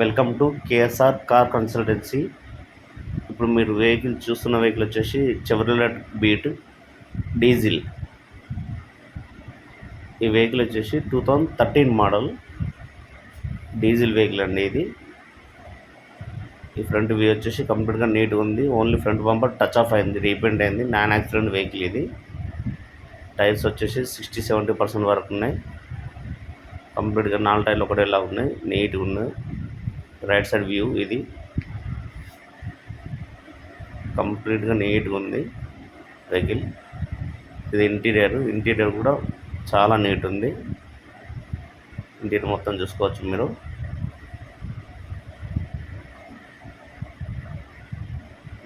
Welcome to KSR car consultancy. ఇప్పుడు మీరు చూస్తున్న వెహికల్ వచ్చేసి చెవ్రోలెట్ బీట్ డీజిల్. ఈ వెహికల్ వచ్చేసి 2013 మోడల్ డీజిల్ వెహికల్ అండి. ఇది ఈ ఫ్రంట్ వ్యూ వచ్చేసి కంప్లీట్గా నీట్గా ఉంది. Only front bumper touch of అయింది, రీపెయింట్ అయింది. నాన్ యాక్సిడెంట్ వెహికల్ ఇది. టైర్స్ వచ్చేసి 60-70% వరకు ఉన్నాయి. కంప్లీట్గా 4 టైర్లు ఒకటేలా ఉన్నాయి, నీట్గా ఉన్నాయి. రైట్ సైడ్ వ్యూ ఇది కంప్లీట్గా నీట్గా ఉంది వెహికల్. ఇది ఇంటీరియర్ కూడా చాలా నీట్ ఉంది. ఇంటీరియర్ మొత్తం చూసుకోవచ్చు మీరు.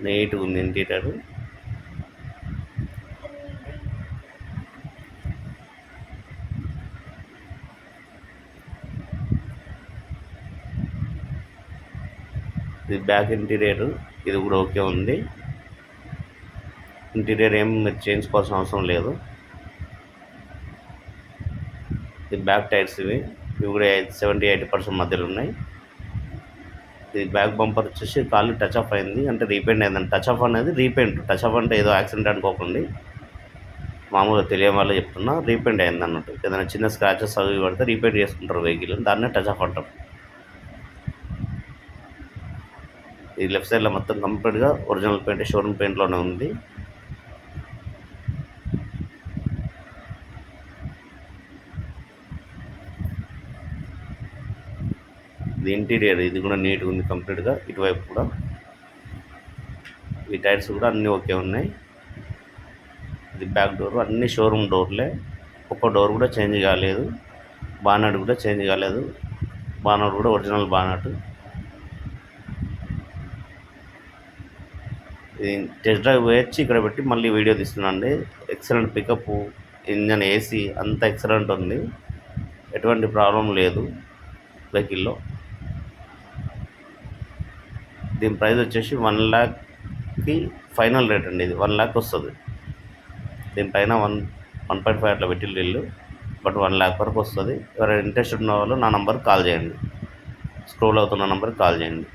నీట్గా ఉంది ఇంటీరియర్. ఇది బ్యాక్ ఇంటీరియర్, ఇది కూడా ఓకే ఉంది. ఇంటీరియర్ ఏం మీరు చేయించుకోవాల్సిన అవసరం లేదు. ఇది బ్యాక్ టైర్స్ ఇవి కూడా 70-80% మధ్యలో ఉన్నాయి. ఇది బ్యాక్ బంపర్ వచ్చేసి కాళ్ళు టచ్ ఆఫ్ అయింది, అంటే రీపెయింట్ అయిందండి. టచ్ ఆఫ్ అనేది రీపెయింట్, టచ్ ఆఫ్ అంటే ఏదో యాక్సిడెంట్ అనుకోకండి, మామూలుగా తెలియని వాళ్ళు చెప్తున్నా. రీపెయింట్ అయింది అన్నట్టు. ఏదైనా చిన్న స్క్రాచెస్ అవి పడితే రీపెయింట్ చేసుకుంటారు వెహికల్, దాన్నే టచ్ ఆఫ్ అంటారు. ఈ లెఫ్ట్ సైడ్లో మొత్తం కంప్లీట్గా ఒరిజినల్ పెయింట్, షోరూమ్ పెయింట్లోనే ఉంది. ఇది ఇంటీరియర్, ఇది కూడా నీట్గా ఉంది కంప్లీట్గా. ఇటువైపు కూడా ఈ టైర్స్ కూడా అన్నీ ఓకే ఉన్నాయి. ఇది బ్యాక్ డోర్, అన్ని షోరూమ్ డోర్లే. ఒక్క డోర్ కూడా చేంజ్ కాలేదు. బానట్ కూడా చేంజ్ కాలేదు. బానట్ కూడా ఒరిజినల్ బానట్. ఇది టెస్ట్ డ్రైవ్ వేయచ్చి ఇక్కడ పెట్టి మళ్ళీ వీడియో తీస్తున్నాండి. ఎక్సలెంట్ పికప్, ఇంజన్, ఏసీ అంతా ఎక్సలెంట్ ఉంది. ఎటువంటి ప్రాబ్లం లేదు వెహికల్లో. దీని ప్రైస్ వచ్చేసి 1 లాఖ్కి ఫైనల్ రేట్ అండి. ఇది 1 లాక్ వస్తుంది. దీనిపైన 1.5 అట్లా పెట్టిల్లు వీళ్ళు, బట్ 1 లాక్ వరకు వస్తుంది. ఎవరైనా ఇంట్రెస్టెడ్ ఉన్న వాళ్ళు నా నంబర్కి కాల్ చేయండి, స్క్రోల్ అవుతున్న నంబర్కి కాల్ చేయండి.